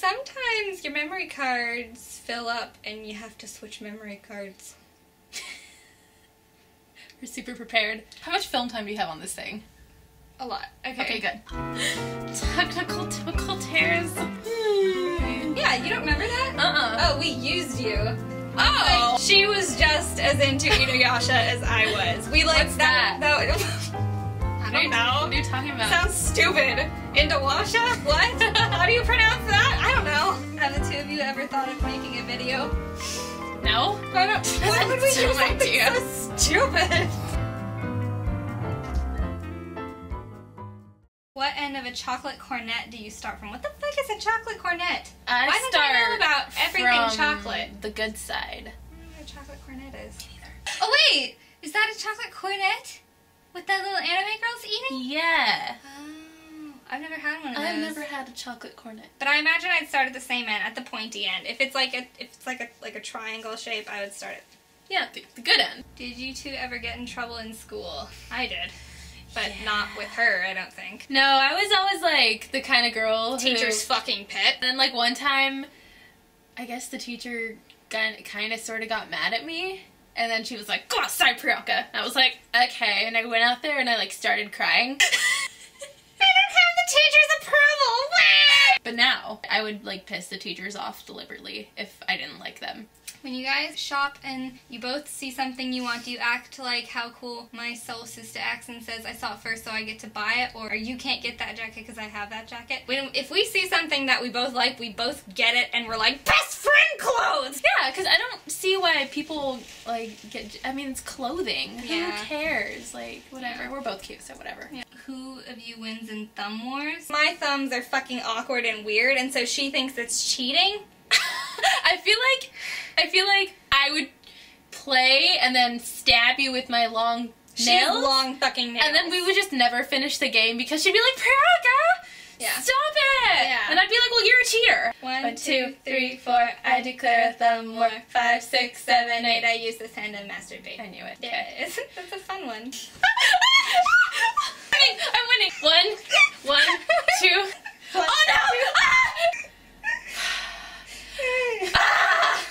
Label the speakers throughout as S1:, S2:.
S1: sometimes your memory cards fill up and you have to switch memory cards.
S2: We're super prepared. How much film time do you have on this thing?
S1: A lot. Okay.
S2: Okay, good. Technical difficulties.
S1: Yeah, you don't remember that? Oh, we used you.
S2: Oh!
S1: Like, she was just as into Inuyasha as I was. We like
S2: What's that?
S1: I don't know.
S2: What are you talking about?
S1: Sounds stupid. Inuyasha? What? How do you pronounce that? I don't know. Have the two of you ever thought of making a video?
S2: No?
S1: Why not? Why would we do something so stupid? What end of a chocolate cornet do you start from? What the fuck is a chocolate cornet?
S2: I
S1: Why don't I know about everything
S2: from
S1: chocolate?
S2: The good side.
S1: I don't know what a chocolate cornet is.
S2: Me neither.
S1: Oh wait! Is that a chocolate cornet? With that little anime girls eating?
S2: Yeah.
S1: Oh, I've never had one of those.
S2: I've never had a chocolate cornet.
S1: But I imagine I'd start at the same end, at the pointy end. If it's like a triangle shape, I would start it.
S2: Yeah, the good end.
S1: Did you two ever get in trouble in school? I did. But not with her, I don't think.
S2: No, I was always like the kind of girl
S1: Teacher's fucking pet.
S2: And then like one time, I guess the teacher kind of sort of got mad at me. And then she was like, go outside, Priyanka. And I was like, okay. And I went out there and I like started crying.
S1: I don't have the teacher's approval!
S2: But now, I would like piss the teachers off deliberately if I didn't like them.
S1: When you guys shop and you both see something you want, do you act like how cool my soul sister acts and says, I saw it first so I get to buy it? Or you can't get that jacket because I have that jacket? If we see something that we both like, we both get it and we're like, best friend clothes!
S2: Yeah, because I don't see why people like get, I mean, it's clothing.
S1: Yeah.
S2: Who cares? Like, whatever.
S1: Yeah.
S2: We're both cute, so whatever.
S1: Yeah. Who of you wins in thumb wars? My thumbs are fucking awkward and weird, and so she thinks it's cheating.
S2: I feel like I would play and then stab you with my long
S1: She
S2: nails.
S1: has long fucking nails.
S2: And then we would just never finish the game because she'd be like, Priyanka!
S1: Yeah.
S2: Stop it!
S1: Yeah.
S2: And I'd be like, well, you're a cheater.
S1: 1, 2, 3, 4, I declare a thumb war. 5, 6, 7, 8, I use this hand to masturbate.
S2: I knew it.
S1: Yes. That's a fun one.
S2: I'm winning. 1, 2. Oh no! Ah!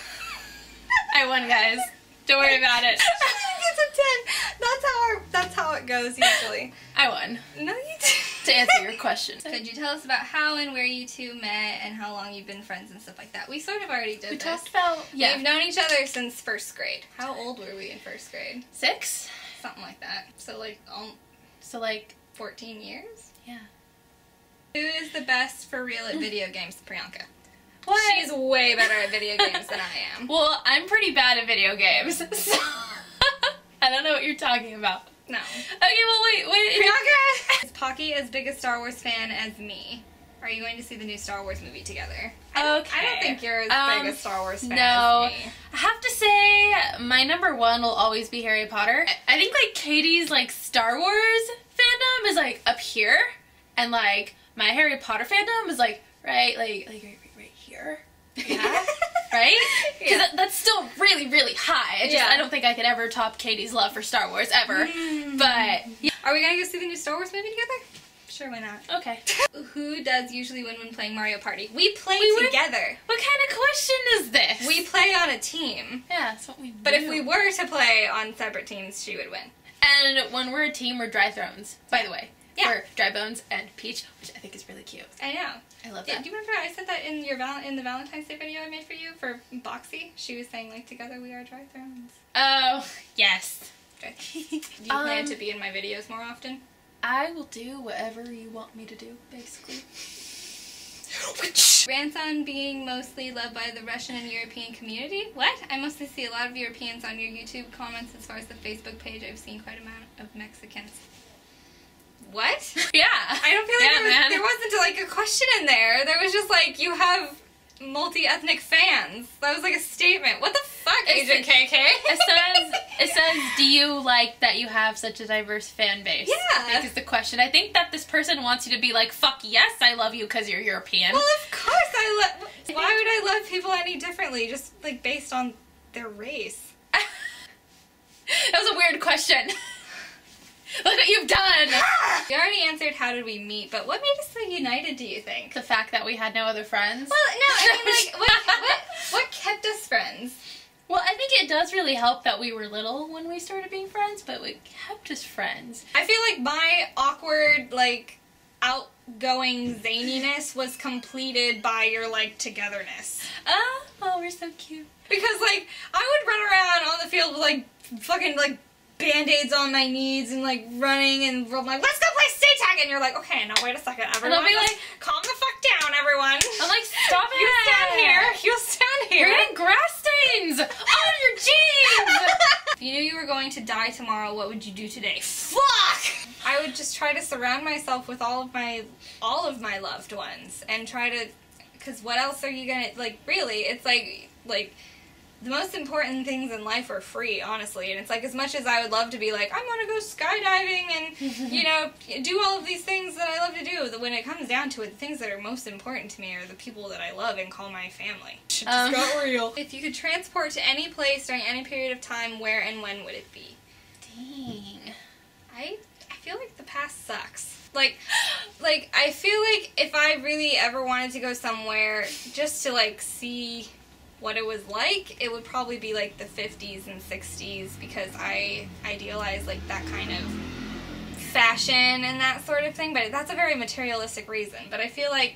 S2: I won, guys. Don't worry about it.
S1: It's a 10. That's how it goes usually.
S2: I won.
S1: No, you didn't.
S2: To answer your question.
S1: Could you tell us about how and where you two met and how long you've been friends and stuff like that? We sort of already did
S2: We
S1: this.
S2: talked about, yeah.
S1: We've known each other since first grade. How old were we in first grade?
S2: 6?
S1: Something like that. So like
S2: So like
S1: 14 years?
S2: yeah.
S1: Who is the best for real at video games? Priyanka.
S2: What?
S1: She's way better at video games than I am.
S2: Well, I'm pretty bad at video games, so I don't know what you're talking about.
S1: No.
S2: Okay, well wait.
S1: Priyanka! Is Pocky as big a Star Wars fan as me? Are you going to see the new Star Wars movie together? I don't think you're as big a Star Wars fan
S2: no.
S1: as me.
S2: I have to say, my number one will always be Harry Potter. I think like Katie's like Star Wars fandom is like up here, and like my Harry Potter fandom is like right here. Yeah. Right? Because
S1: Yeah.
S2: that's still really, really high.
S1: Yeah.
S2: I don't think I could ever top Katie's love for Star Wars ever. But yeah.
S1: Are we gonna go see the new Star Wars movie together? Sure, why not?
S2: Okay.
S1: Who does usually win when playing Mario Party? We play together.
S2: What kind of question is this?
S1: We play on a team.
S2: Yeah, that's what we do.
S1: But if we were to play on separate teams, she would win.
S2: And when we're a team, we're Dry Thrones, by the way.
S1: Yeah.
S2: We're Dry Bones and Peach, which I think is really cute.
S1: I know.
S2: I love
S1: Yeah,
S2: that.
S1: do you remember I said that in your in the Valentine's Day video I made for you for Boxxy? She was saying like, together we are Dry Thrones.
S2: Oh, yes.
S1: Okay. Do you plan to be in my videos more often?
S2: I will do whatever you want me to do, basically.
S1: Rants on being mostly loved by the Russian and European community? What? I mostly see a lot of Europeans on your YouTube comments. As far as the Facebook page, I've seen quite a amount of Mexicans. What?
S2: Yeah.
S1: I don't feel like there wasn't like a question in there. There was just like, you have multi-ethnic fans. That was like a statement. What the fuck, Agent KK?
S2: It says, do you like that you have such a diverse fan base?
S1: Yeah.
S2: I think is the question. I think that this person wants you to be like, fuck yes, I love you because you're European.
S1: Well, of course I love... Why would I love people any differently? Just like based on their race.
S2: That was a weird question. Look what you've done!
S1: We already answered how did we meet, but what made us so united, do you think?
S2: The fact that we had no other friends.
S1: Well, no, I mean, like, what kept us friends?
S2: Well, I think it does really help that we were little when we started being friends, but we kept us friends.
S1: I feel like my awkward, like, outgoing zaniness was completed by your, like, togetherness.
S2: Oh, we're so cute.
S1: Because, like, I would run around on the field with, like, fucking, like, Band-Aids on my knees and, like, running and I'm like, let's go play state tag! And you're like, okay, now wait a second, everyone.
S2: And I'll be like,
S1: calm the fuck down, everyone.
S2: I'm like, stop it!
S1: You stand here. You stand here.
S2: You're getting grass stains on your jeans!
S1: If you knew you were going to die tomorrow, what would you do today? Fuck! I would just try to surround myself with all of my loved ones and try to, because what else are you gonna, like, really, it's like, the most important things in life are free, honestly, and it's like, as much as I would love to be like, I'm gonna go skydiving and, you know, do all of these things that I love to do, when it comes down to it, the things that are most important to me are the people that I love and call my family. Just got real. If you could transport to any place during any period of time, where and when would it be?
S2: Dang.
S1: I feel like the past sucks. Like, I feel like if I really ever wanted to go somewhere just to, like, see what it was like, it would probably be, like, the 50s and 60s, because I idealize, like, that kind of fashion and that sort of thing, but that's a very materialistic reason. But I feel like,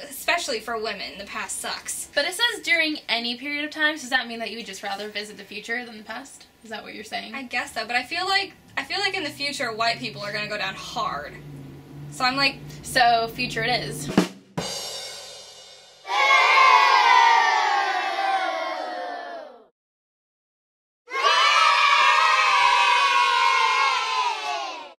S1: especially for women, the past sucks.
S2: But it says during any period of time, so does that mean that you would just rather visit the future than the past? Is that what you're saying?
S1: I guess so, but I feel like in the future, white people are gonna go down hard. So I'm like...
S2: So, future it is.